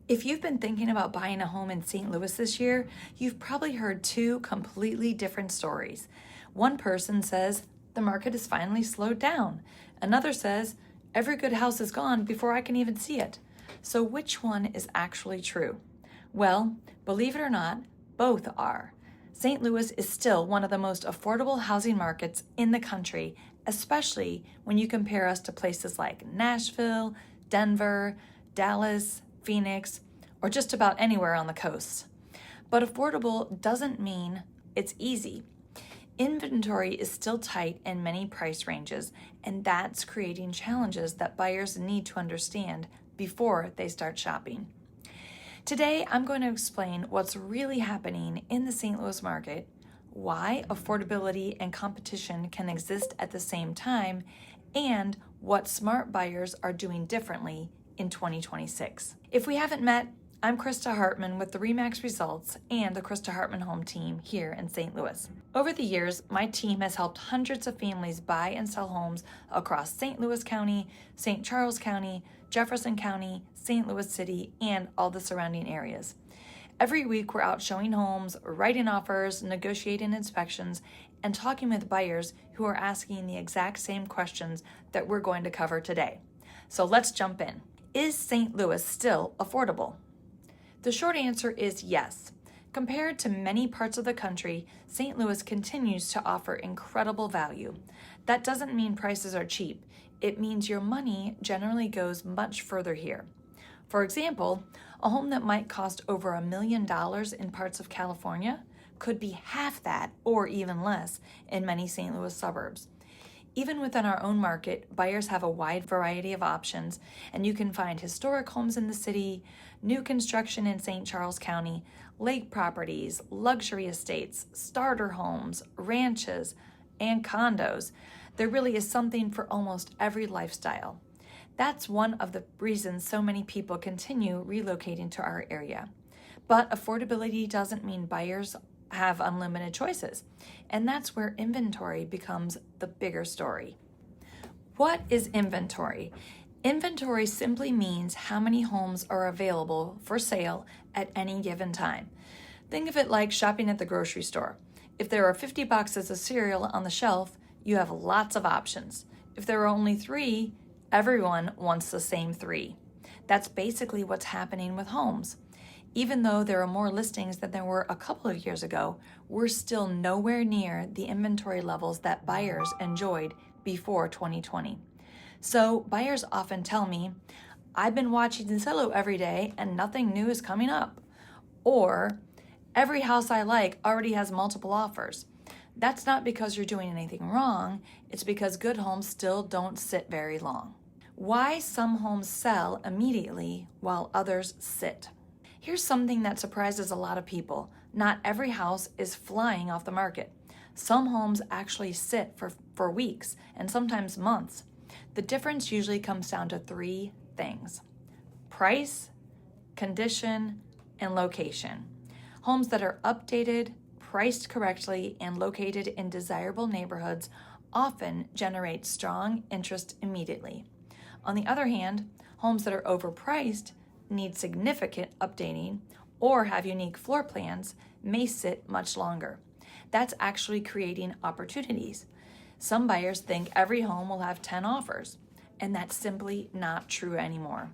If you've been thinking about buying a home in St. Louis this year, you've probably heard two completely different stories. One person says the market has finally slowed down. Another says every good house is gone before I can even see it. So which one is actually true? Well, believe it or not, both are. St. Louis is still one of the most affordable housing markets in the country, especially when you compare us to places like Nashville, Denver, Dallas, Phoenix, or just about anywhere on the coast. But affordable doesn't mean it's easy. Inventory is still tight in many price ranges, and that's creating challenges that buyers need to understand before they start shopping. Today, I'm going to explain what's really happening in the St. Louis market, why affordability and competition can exist at the same time, and what smart buyers are doing differently in 2026. If we haven't met, I'm Krista Hartmann with the RE/MAX Results and the Krista Hartmann Home Team here in St. Louis. Over the years, my team has helped hundreds of families buy and sell homes across St. Louis County, St. Charles County, Jefferson County, St. Louis City, and all the surrounding areas. Every week, we're out showing homes, writing offers, negotiating inspections, and talking with buyers who are asking the exact same questions that we're going to cover today. So let's jump in. Is St. Louis still affordable? The short answer is yes. Compared to many parts of the country, St. Louis continues to offer incredible value. That doesn't mean prices are cheap. It means your money generally goes much further here. For example, a home that might cost over $1 million in parts of California could be half that or even less in many St. Louis suburbs. Even within our own market, buyers have a wide variety of options, and you can find historic homes in the city, new construction in St. Charles County, lake properties, luxury estates, starter homes, ranches, and condos. There really is something for almost every lifestyle. That's one of the reasons so many people continue relocating to our area. But affordability doesn't mean buyers have unlimited choices, and that's where inventory becomes the bigger story. What is inventory? Inventory simply means how many homes are available for sale at any given time. Think of it like shopping at the grocery store. If there are 50 boxes of cereal on the shelf, you have lots of options. If there are only 3, everyone wants the same 3. That's basically what's happening with homes. Even though there are more listings than there were a couple of years ago, we're still nowhere near the inventory levels that buyers enjoyed before 2020. So buyers often tell me, I've been watching Zillow every day and nothing new is coming up. Or, every house I like already has multiple offers. That's not because you're doing anything wrong, it's because good homes still don't sit very long. Why some homes sell immediately while others sit. Here's something that surprises a lot of people. Not every house is flying off the market. Some homes actually sit for weeks and sometimes months. The difference usually comes down to 3 things: price, condition, and location. Homes that are updated, priced correctly, and located in desirable neighborhoods often generate strong interest immediately. On the other hand, homes that are overpriced, need significant updating, or have unique floor plans may sit much longer. That's actually creating opportunities. Some buyers think every home will have 10 offers, and that's simply not true anymore.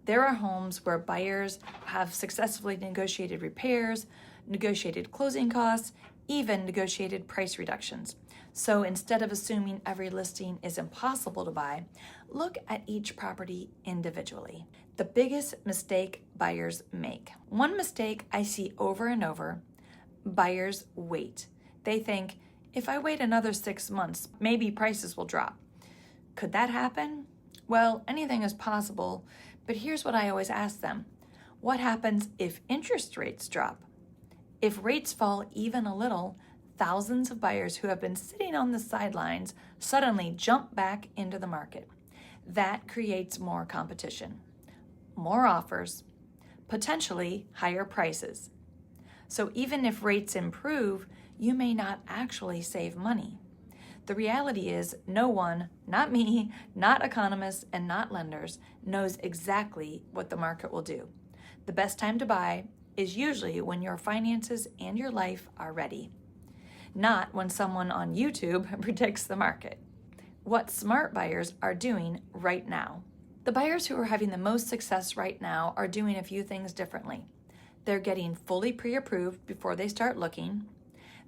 There are homes where buyers have successfully negotiated repairs, negotiated closing costs, even negotiated price reductions. So instead of assuming every listing is impossible to buy, look at each property individually. The biggest mistake buyers make. One mistake I see over and over: buyers wait. They think, if I wait another 6 months, maybe prices will drop. Could that happen? Well, anything is possible, but here's what I always ask them. What happens if interest rates drop? If rates fall even a little, thousands of buyers who have been sitting on the sidelines suddenly jump back into the market. That creates more competition, more offers, potentially higher prices. So even if rates improve, you may not actually save money. The reality is no one, not me, not economists, and not lenders, knows exactly what the market will do. The best time to buy is usually when your finances and your life are ready, not when someone on YouTube predicts the market. What smart buyers are doing right now. The buyers who are having the most success right now are doing a few things differently. They're getting fully pre-approved before they start looking.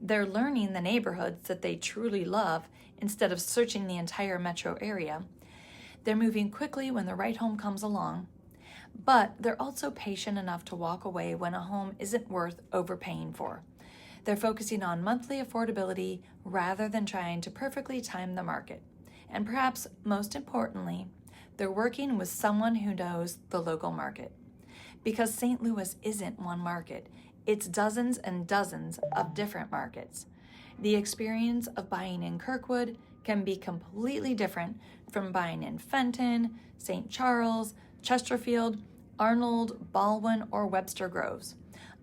They're learning the neighborhoods that they truly love instead of searching the entire metro area. They're moving quickly when the right home comes along. But they're also patient enough to walk away when a home isn't worth overpaying for. They're focusing on monthly affordability rather than trying to perfectly time the market. And perhaps most importantly, they're working with someone who knows the local market. Because St. Louis isn't one market, it's dozens and dozens of different markets. The experience of buying in Kirkwood can be completely different from buying in Fenton, St. Charles, Chesterfield, Arnold, Baldwin, or Webster Groves.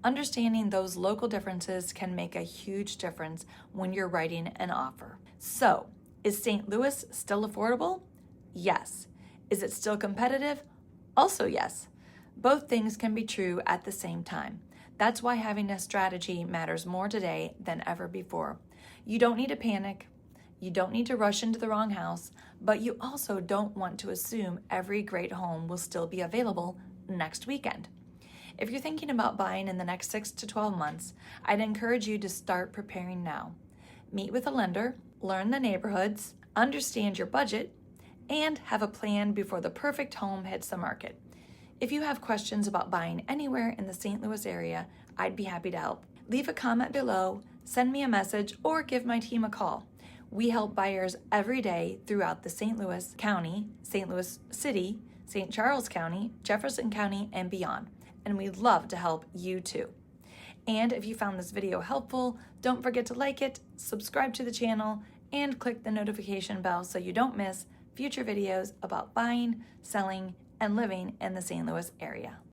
Understanding those local differences can make a huge difference when you're writing an offer. So, is St. Louis still affordable? Yes. Is it still competitive? Also yes. Both things can be true at the same time. That's why having a strategy matters more today than ever before. You don't need to panic. You don't need to rush into the wrong house, but you also don't want to assume every great home will still be available next weekend. If you're thinking about buying in the next 6 to 12 months, I'd encourage you to start preparing now. Meet with a lender, learn the neighborhoods, understand your budget, and have a plan before the perfect home hits the market. If you have questions about buying anywhere in the St. Louis area, I'd be happy to help. Leave a comment below, send me a message, or give my team a call. We help buyers every day throughout the St. Louis County, St. Louis City, St. Charles County, Jefferson County, and beyond. And we'd love to help you too. And if you found this video helpful, don't forget to like it, subscribe to the channel, and click the notification bell so you don't miss future videos about buying, selling, and living in the St. Louis area.